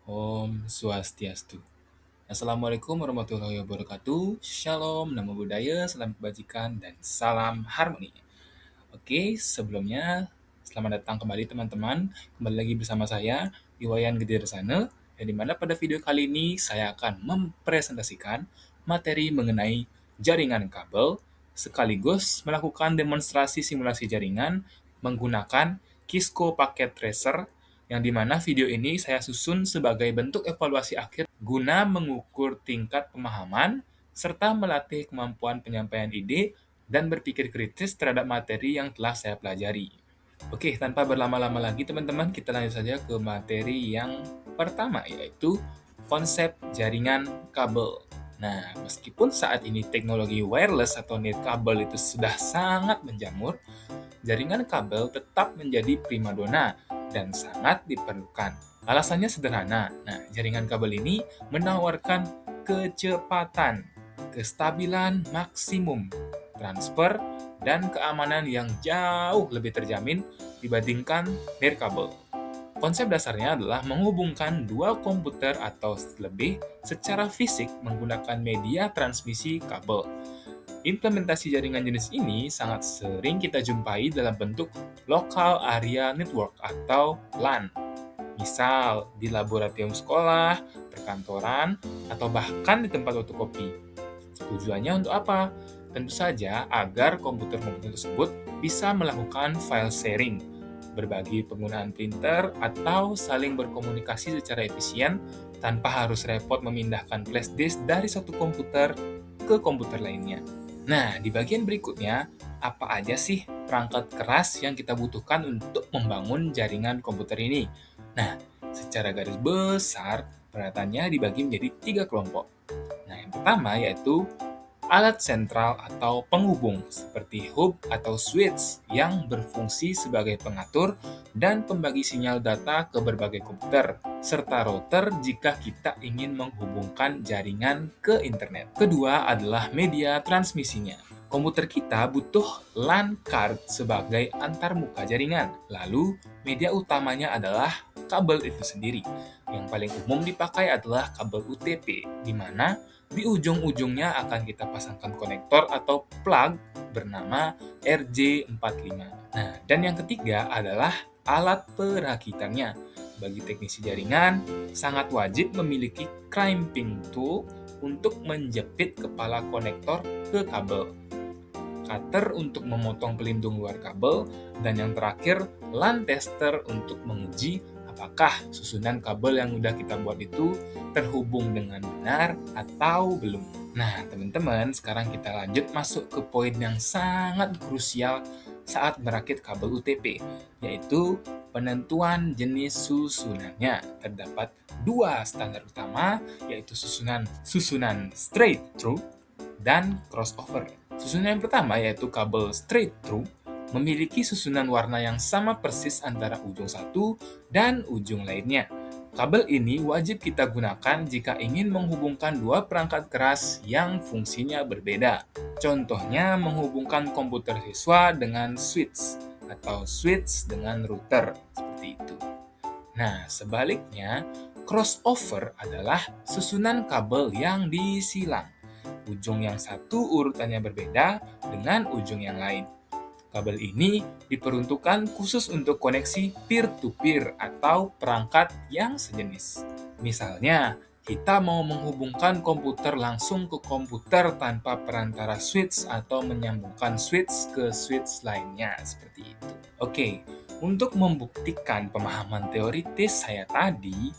Om Swastiastu. Assalamualaikum warahmatullahi wabarakatuh. Shalom, namo buddhaya, salam kebajikan, dan salam harmoni. Oke, sebelumnya selamat datang kembali teman-teman. Kembali lagi bersama saya, Iwayan Gede Resana, dan di mana pada video kali ini saya akan mempresentasikan materi mengenai jaringan kabel, sekaligus melakukan demonstrasi simulasi jaringan menggunakan Kisco Packet Tracer, yang di mana video ini saya susun sebagai bentuk evaluasi akhir guna mengukur tingkat pemahaman serta melatih kemampuan penyampaian ide dan berpikir kritis terhadap materi yang telah saya pelajari. Oke, tanpa berlama-lama lagi teman-teman, kita lanjut saja ke materi yang pertama, yaitu konsep jaringan kabel. Nah, meskipun saat ini teknologi wireless atau kabel itu sudah sangat menjamur, jaringan kabel tetap menjadi primadona dan sangat diperlukan. Alasannya sederhana. Nah, jaringan kabel ini menawarkan kecepatan, kestabilan maksimum, transfer, dan keamanan yang jauh lebih terjamin dibandingkan nirkabel. Konsep dasarnya adalah menghubungkan dua komputer atau lebih secara fisik menggunakan media transmisi kabel. Implementasi jaringan jenis ini sangat sering kita jumpai dalam bentuk Local Area Network atau LAN. Misal di laboratorium sekolah, perkantoran, atau bahkan di tempat fotokopi. Tujuannya untuk apa? Tentu saja agar komputer-komputer tersebut bisa melakukan file sharing, berbagi penggunaan printer, atau saling berkomunikasi secara efisien tanpa harus repot memindahkan flash disk dari satu komputer ke komputer lainnya. Nah, di bagian berikutnya, apa aja sih perangkat keras yang kita butuhkan untuk membangun jaringan komputer ini? Nah, secara garis besar, peralatannya dibagi menjadi 3 kelompok. Nah, yang pertama yaitu alat sentral atau penghubung seperti hub atau switch yang berfungsi sebagai pengatur dan pembagi sinyal data ke berbagai komputer, serta router jika kita ingin menghubungkan jaringan ke internet. Kedua adalah media transmisinya. Komputer kita butuh LAN card sebagai antarmuka jaringan. Lalu, media utamanya adalah kabel itu sendiri. Yang paling umum dipakai adalah kabel UTP, di mana di ujung-ujungnya akan kita pasangkan konektor atau plug bernama RJ45. Nah, dan yang ketiga adalah alat perakitannya. Bagi teknisi jaringan, sangat wajib memiliki crimping tool untuk menjepit kepala konektor ke kabel, cutter untuk memotong pelindung luar kabel, dan yang terakhir, LAN tester untuk menguji apakah susunan kabel yang udah kita buat itu terhubung dengan benar atau belum. Nah, teman-teman, sekarang kita lanjut masuk ke poin yang sangat krusial saat merakit kabel UTP, yaitu penentuan jenis susunannya. Terdapat dua standar utama, yaitu susunan straight through dan crossover. Susunan yang pertama yaitu kabel straight through memiliki susunan warna yang sama persis antara ujung satu dan ujung lainnya. Kabel ini wajib kita gunakan jika ingin menghubungkan dua perangkat keras yang fungsinya berbeda. Contohnya menghubungkan komputer siswa dengan switch atau switch dengan router, seperti itu. Nah, sebaliknya, crossover adalah susunan kabel yang disilang. Ujung yang satu urutannya berbeda dengan ujung yang lain. Kabel ini diperuntukkan khusus untuk koneksi peer-to-peer atau perangkat yang sejenis. Misalnya, kita mau menghubungkan komputer langsung ke komputer tanpa perantara switch atau menyambungkan switch ke switch lainnya, seperti itu. Oke, untuk membuktikan pemahaman teoritis saya tadi,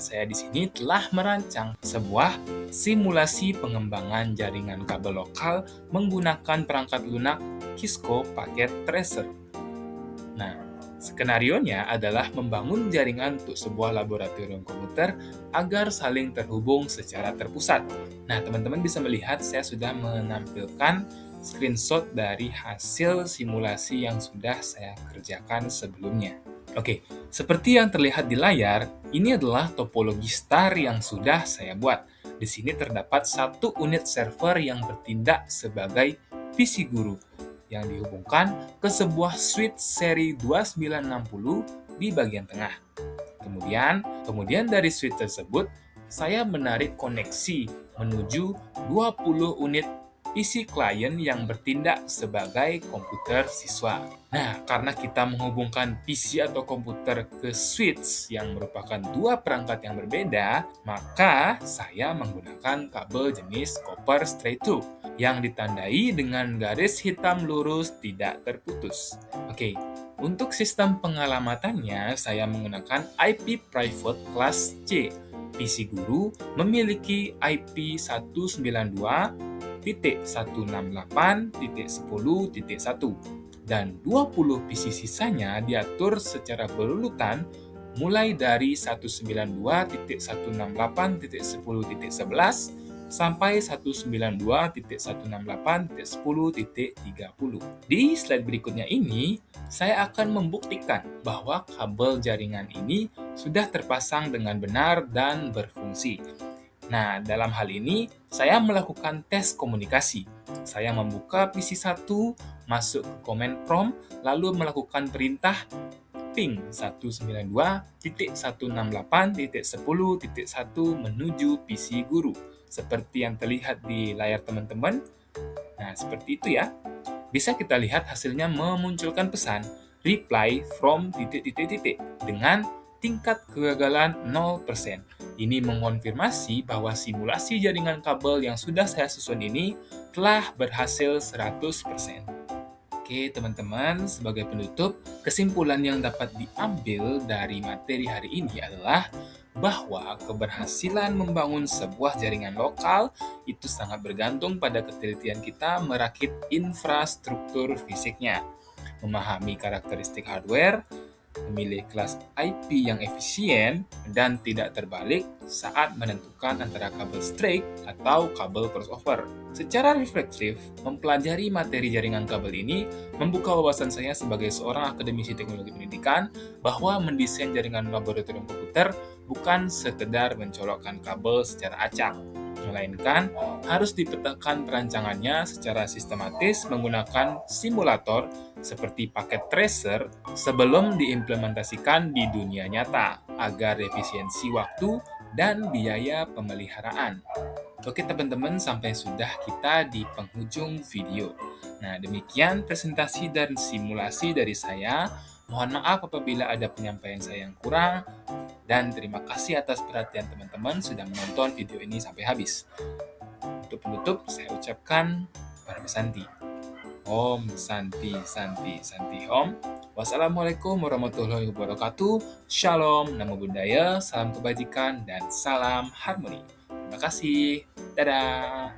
saya di sini telah merancang sebuah simulasi pengembangan jaringan kabel lokal menggunakan perangkat lunak Kisco Packet Tracer. Nah, skenarionya adalah membangun jaringan untuk sebuah laboratorium komputer agar saling terhubung secara terpusat. Nah, teman-teman bisa melihat saya sudah menampilkan screenshot dari hasil simulasi yang sudah saya kerjakan sebelumnya. Oke, seperti yang terlihat di layar, ini adalah topologi star yang sudah saya buat. Di sini terdapat satu unit server yang bertindak sebagai PC guru yang dihubungkan ke sebuah switch seri 2960 di bagian tengah. Kemudian dari switch tersebut, saya menarik koneksi menuju 20 unit PC klien yang bertindak sebagai komputer siswa. Nah, karena kita menghubungkan PC atau komputer ke switch yang merupakan dua perangkat yang berbeda, maka saya menggunakan kabel jenis copper straight tube yang ditandai dengan garis hitam lurus tidak terputus. Oke, untuk sistem pengalamatannya, saya menggunakan IP private kelas C. PC Guru memiliki IP 192.168.10.1 dan 20 PC sisanya diatur secara berurutan mulai dari 192.168.10.11 sampai 192.168.10.30. Di slide berikutnya ini, saya akan membuktikan bahwa kabel jaringan ini sudah terpasang dengan benar dan berfungsi. Nah, dalam hal ini, saya melakukan tes komunikasi. Saya membuka PC 1, masuk ke command prompt, lalu melakukan perintah ping 192.168.10.1 menuju PC Guru. Seperti yang terlihat di layar teman-teman. Nah, seperti itu ya. Bisa kita lihat hasilnya memunculkan pesan reply from ... dengan tingkat kegagalan 0%. Ini mengonfirmasi bahwa simulasi jaringan kabel yang sudah saya susun ini telah berhasil 100%. Oke, teman-teman, sebagai penutup, kesimpulan yang dapat diambil dari materi hari ini adalah bahwa keberhasilan membangun sebuah jaringan lokal itu sangat bergantung pada ketelitian kita merakit infrastruktur fisiknya, memahami karakteristik hardware, memilih kelas IP yang efisien dan tidak terbalik saat menentukan antara kabel straight atau kabel crossover. Secara reflektif, mempelajari materi jaringan kabel ini membuka wawasan saya sebagai seorang akademisi teknologi pendidikan bahwa mendesain jaringan laboratorium komputer bukan sekedar mencolokkan kabel secara acak, melainkan harus dipetakan perancangannya secara sistematis menggunakan simulator seperti paket tracer sebelum diimplementasikan di dunia nyata agar efisiensi waktu dan biaya pemeliharaan. Oke teman-teman, sampai sudah kita di penghujung video. Nah, demikian presentasi dan simulasi dari saya. Mohon maaf apabila ada penyampaian saya yang kurang, dan terima kasih atas perhatian teman-teman sudah menonton video ini sampai habis. Untuk penutup, saya ucapkan Param Santi. Om Santi Santi Santi Om. Wassalamualaikum warahmatullahi wabarakatuh. Shalom, namo buddhaya, salam kebajikan, dan salam harmoni. Terima kasih. Dadah.